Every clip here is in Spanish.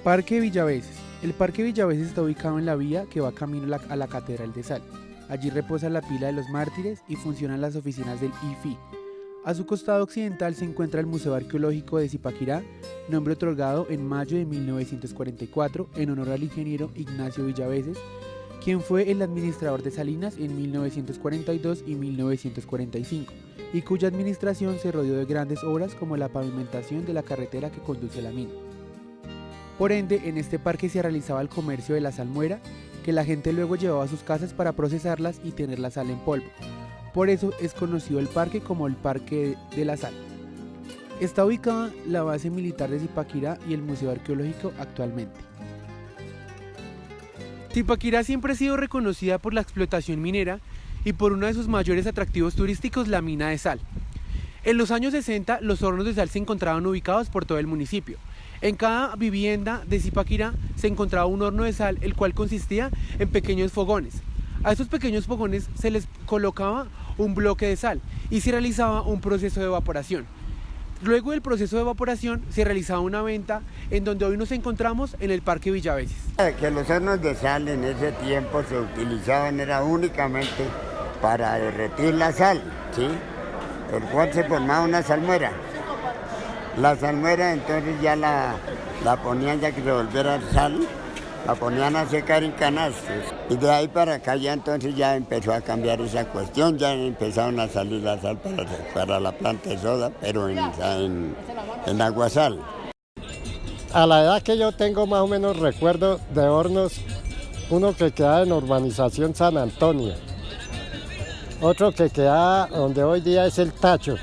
Parque Villaveses. El Parque Villaveses está ubicado en la vía que va camino a la Catedral de Sal. Allí reposa la pila de los mártires y funcionan las oficinas del IFI. A su costado occidental se encuentra el Museo Arqueológico de Zipaquirá, nombre otorgado en mayo de 1944 en honor al ingeniero Ignacio Villaveses, quien fue el administrador de Salinas en 1942 y 1945, y cuya administración se rodeó de grandes obras como la pavimentación de la carretera que conduce a la mina. Por ende, en este parque se realizaba el comercio de la salmuera, que la gente luego llevaba a sus casas para procesarlas y tener la sal en polvo. Por eso es conocido el parque como el Parque de la Sal. Está ubicada la base militar de Zipaquirá y el Museo Arqueológico actualmente. Zipaquirá siempre ha sido reconocida por la explotación minera y por uno de sus mayores atractivos turísticos, la mina de sal. En los años 60, los hornos de sal se encontraban ubicados por todo el municipio. En cada vivienda de Zipaquirá se encontraba un horno de sal, el cual consistía en pequeños fogones. A estos pequeños fogones se les colocaba un bloque de sal y se realizaba un proceso de evaporación. Luego del proceso de evaporación se realizaba una venta en donde hoy nos encontramos en el Parque Villaveses. Que los hornos de sal en ese tiempo se utilizaban era únicamente para derretir la sal, ¿sí? Por cual se formaba una salmuera. La salmuera entonces ya la ponían, ya que se volviera sal, la ponían a secar en canastos. Y de ahí para acá ya entonces ya empezó a cambiar esa cuestión, ya empezaron a salir la sal para la planta de soda, pero en aguasal. A la edad que yo tengo más o menos recuerdo de hornos, uno que queda en Urbanización San Antonio, otro que queda donde hoy día es el Tacho,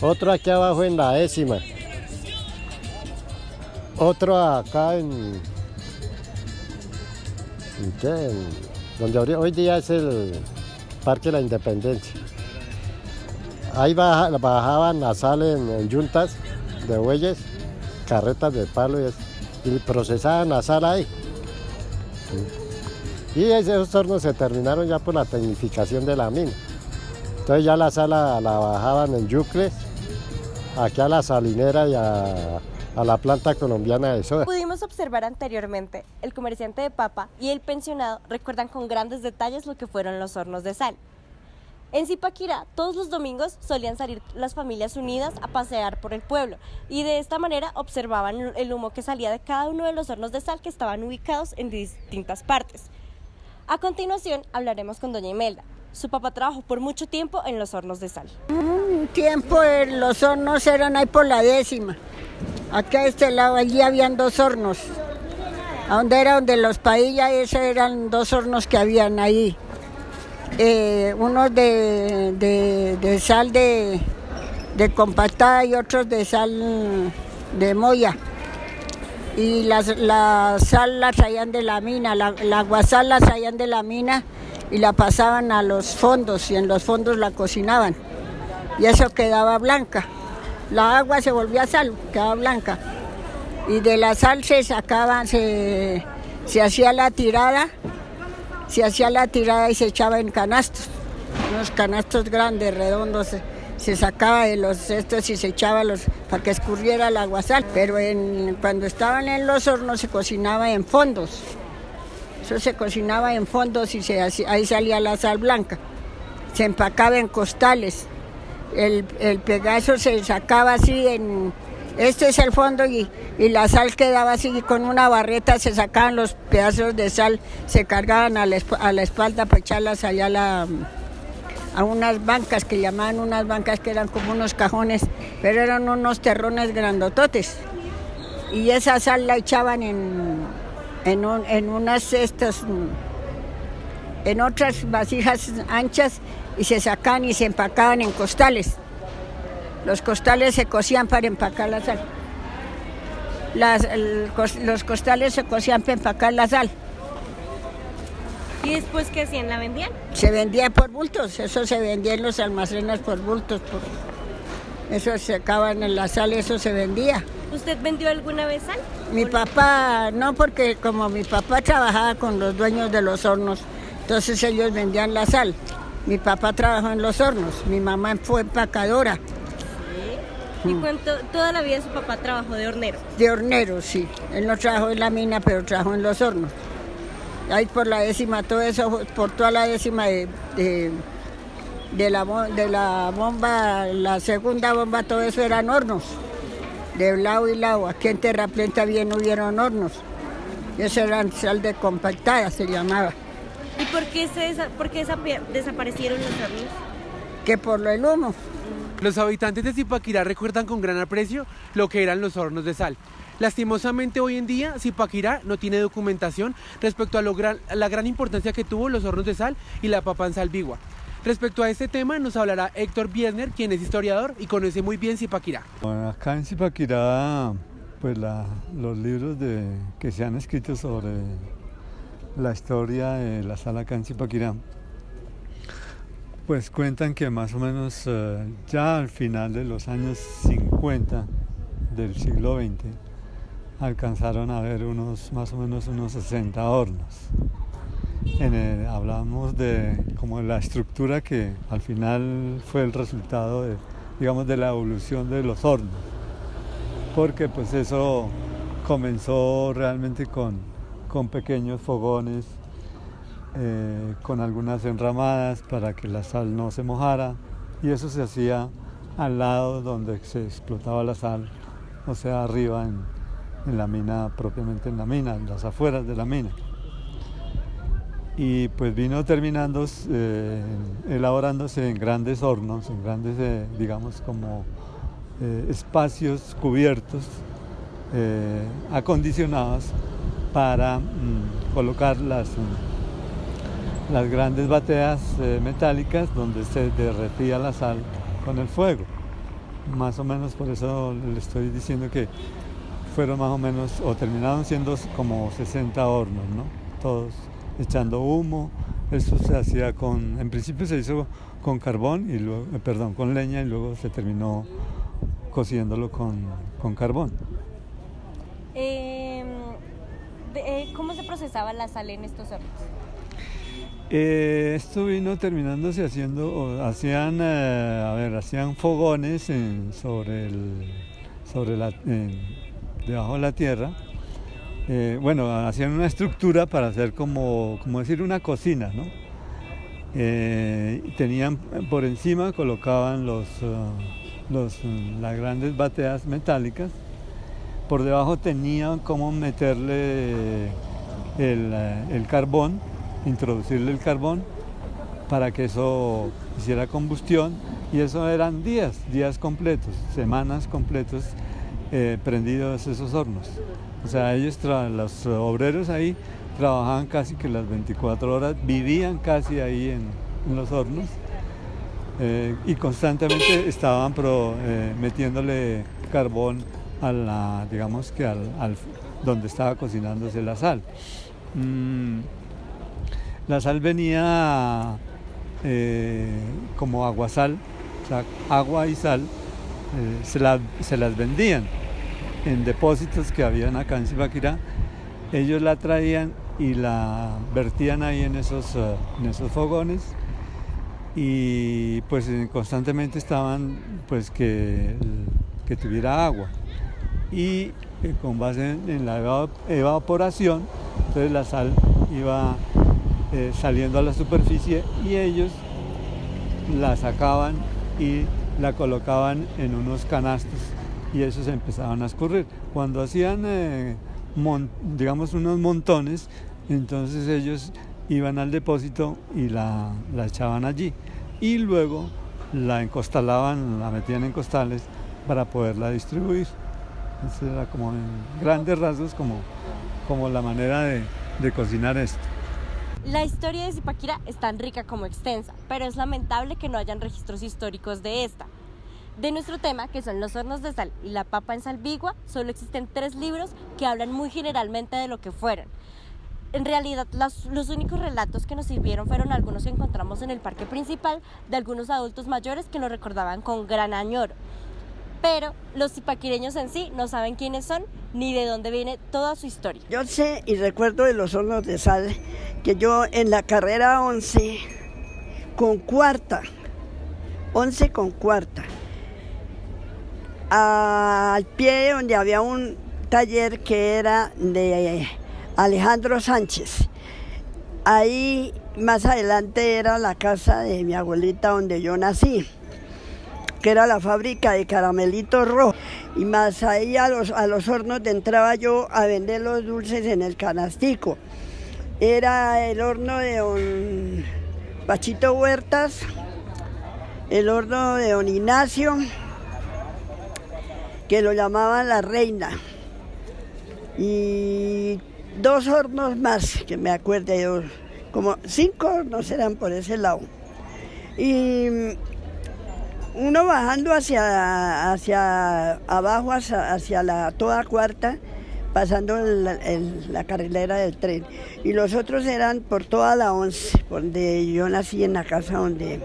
otro aquí abajo en la 10ª, otro acá donde hoy día es el Parque de la Independencia. Ahí bajaban la sal en yuntas de bueyes, carretas de palo y procesaban la sal ahí. Y esos hornos se terminaron ya por la tecnificación de la mina. Entonces ya la sal la bajaban en yucles, aquí a la salinera y a la planta colombiana de soda. Pudimos observar anteriormente, el comerciante de papa y el pensionado recuerdan con grandes detalles lo que fueron los hornos de sal. En Zipaquirá, todos los domingos solían salir las familias unidas a pasear por el pueblo y de esta manera observaban el humo que salía de cada uno de los hornos de sal que estaban ubicados en distintas partes. A continuación hablaremos con doña Imelda. Su papá trabajó por mucho tiempo en los hornos de sal. Un tiempo los hornos eran ahí por la 10ª. Acá a este lado, allí habían 2 hornos. A donde los Padilla, esos eran 2 hornos que habían ahí. Unos de sal de compactada y otros de sal de molla. Y la sal la traían de la mina, la aguasal la traían de la mina y la pasaban a los fondos y en los fondos la cocinaban. Y eso quedaba blanca. La agua se volvía sal, quedaba blanca. Y de la sal se sacaba, se hacía la tirada y se echaba en canastos. Unos canastos grandes, redondos, se sacaba de los estos y se echaba para que escurriera el aguasal. Pero cuando estaban en los hornos se cocinaba en fondos. Eso se cocinaba en fondos y ahí salía la sal blanca. Se empacaba en costales. El pedazo se sacaba así este es el fondo y la sal quedaba así con una barreta, se sacaban los pedazos de sal, se cargaban a la espalda para echarlas allá a unas bancas que llamaban unas bancas que eran como unos cajones, pero eran unos terrones grandototes. Y esa sal la echaban en unas cestas, en otras vasijas anchas y se sacaban y se empacaban en costales. Los costales se cocían para empacar la sal. Los costales se cocían para empacar la sal. ¿Y después qué hacían? ¿La vendían? Se vendía por bultos, eso se vendía en los almacenes por bultos. Eso se acaban en la sal, eso se vendía. ¿Usted vendió alguna vez sal? Mi papá, no, porque como mi papá trabajaba con los dueños de los hornos, entonces ellos vendían la sal. Mi papá trabajó en los hornos, mi mamá fue empacadora. ¿Y cuánto, toda la vida su papá trabajó de hornero? De hornero, sí. Él no trabajó en la mina, pero trabajó en los hornos. Ahí por la décima, todo eso, por toda la décima de la bomba, la segunda bomba, todo eso eran hornos. De lado y lado. Aquí en Terraplén también hubieron hornos. Eso eran sal de compactada, se llamaba. ¿Y por qué desaparecieron los hornos? Que por el humo. Los habitantes de Zipaquirá recuerdan con gran aprecio lo que eran los hornos de sal. Lastimosamente hoy en día Zipaquirá no tiene documentación respecto a la gran importancia que tuvo los hornos de sal y la papa en Salbigua. Respecto a este tema nos hablará Héctor Biesner, quien es historiador y conoce muy bien Zipaquirá. Bueno, acá en Zipaquirá, pues los libros que se han escrito sobre la historia de la sal acá en Zipaquirá, pues cuentan que más o menos ya al final de los años 50 del siglo XX alcanzaron a haber más o menos unos 60 hornos. Hablamos de como la estructura que al final fue el resultado de la evolución de los hornos, porque pues eso comenzó realmente con pequeños fogones, con algunas enramadas para que la sal no se mojara, y eso se hacía al lado donde se explotaba la sal, o sea, arriba en la mina, propiamente en la mina, en las afueras de la mina. Y pues vino terminando, elaborándose en grandes hornos, en grandes, digamos, como espacios cubiertos, acondicionados para colocar las grandes bateas metálicas donde se derretía la sal con el fuego. Más o menos por eso le estoy diciendo que fueron más o menos, o terminaron siendo como 60 hornos, ¿no? Todos echando humo. Eso se hacía en principio se hizo con carbón y luego, con leña, y luego se terminó cociéndolo con carbón. ¿Cómo se procesaba la sal en estos hornos? Esto vino terminándose hacían fogones debajo de la tierra. Hacían una estructura para hacer como decir una cocina, ¿no? Tenían por encima, colocaban las grandes bateas metálicas. Por debajo tenían como meterle el carbón, introducirle el carbón para que eso hiciera combustión, y eso eran días completos, semanas completos prendidos esos hornos. O sea, los obreros ahí trabajaban casi que las 24 horas, vivían casi ahí en los hornos, y constantemente estaban metiéndole carbón digamos que al donde estaba cocinándose la sal. La sal venía como aguasal, o sea, agua y sal, se las vendían en depósitos que habían acá en Zipaquirá. Ellos la traían y la vertían ahí en esos fogones, y pues constantemente estaban pues que tuviera agua, y con base en la evaporación, entonces la sal iba saliendo a la superficie, y ellos la sacaban y la colocaban en unos canastos, y esos empezaban a escurrir. Cuando hacían digamos unos montones, entonces ellos iban al depósito y la echaban allí, y luego la encostalaban, la metían en costales para poderla distribuir. Eso era como en grandes rasgos como la manera de cocinar esto. La historia de Zipaquirá es tan rica como extensa, pero es lamentable que no hayan registros históricos de esta. De nuestro tema, que son los hornos de sal y la papa en Salbigua, solo existen 3 libros que hablan muy generalmente de lo que fueron. En realidad, los únicos relatos que nos sirvieron fueron algunos que encontramos en el parque principal de algunos adultos mayores que lo recordaban con gran añoro. Pero los zipaquireños en sí no saben quiénes son ni de dónde viene toda su historia. Yo sé y recuerdo de los hornos de sal que yo en la carrera 11 con cuarta, al pie donde había un taller que era de Alejandro Sánchez. Ahí más adelante era la casa de mi abuelita donde yo nací, que era la fábrica de caramelitos rojos. Y más ahí a los hornos entraba yo a vender los dulces en el canastico. Era el horno de don Pachito Huertas, el horno de don Ignacio, que lo llamaban La Reina, y 2 hornos más, que me acuerdo, como 5 hornos eran por ese lado. Y uno bajando hacia abajo, hacia la toda cuarta, pasando la carrilera del tren. Y los otros eran por toda la 11, donde yo nací, en la casa donde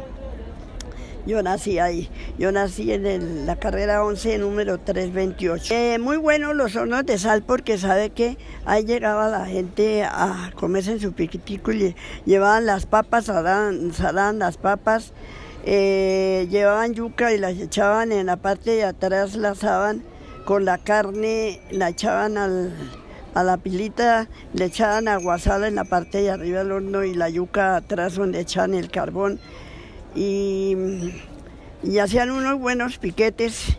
yo nací ahí. Yo nací en la carrera 11, número 328. Muy buenos los hornos de sal, porque sabe que ahí llegaba la gente a comerse en su piquitico y llevaban las papas, salaban las papas, llevaban yuca y las echaban en la parte de atrás, la asaban con la carne, la echaban a la pilita, le echaban aguasal en la parte de arriba del horno y la yuca atrás donde echaban el carbón. Y hacían unos buenos piquetes,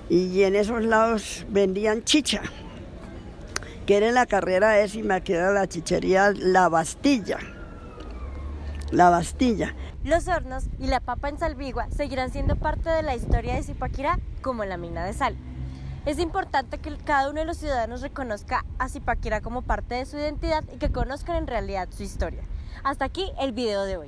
y en esos lados vendían chicha, que era en la carrera 10ª, que era la chichería La Bastilla. La Bastilla. Los hornos y la papa en Salvigua seguirán siendo parte de la historia de Zipaquirá como la mina de sal. Es importante que cada uno de los ciudadanos reconozca a Zipaquirá como parte de su identidad y que conozcan en realidad su historia. Hasta aquí el video de hoy.